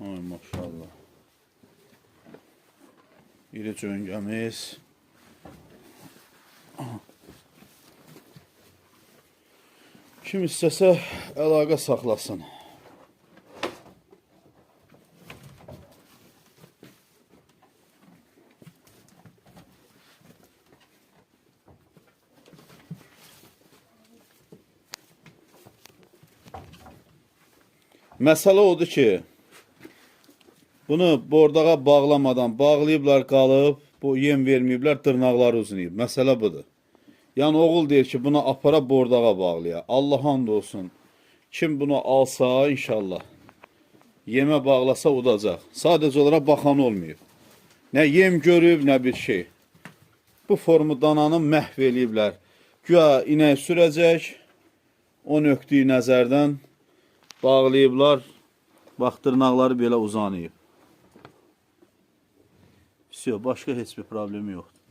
Ay maşallah. İri cöngəmiz. Kim istəsə əlaqə saxlasın. Məsələ odur ki, bunu bordağa bağlamadan bağlayıblar, qalıb, bu yem verməyiblər, dırnaqları uzunayıb. Məsələ budur. Yəni oğul deyir ki, bunu apara bordağa bağlaya. Allah hamd olsun. Kim bunu alsa inşallah yemə bağlasa udacaq. Sadəcə olaraq baxan olmayıb. Nə yem görüb, nə bir şey. Bu formu dananı məhv eləyiblər. Güya inək sürəcək, o nöqteyi nəzərdən bağlayıblar. Bax, dırnaqları belə uzanıyıb. Başqa heç bir problemi yoxdur.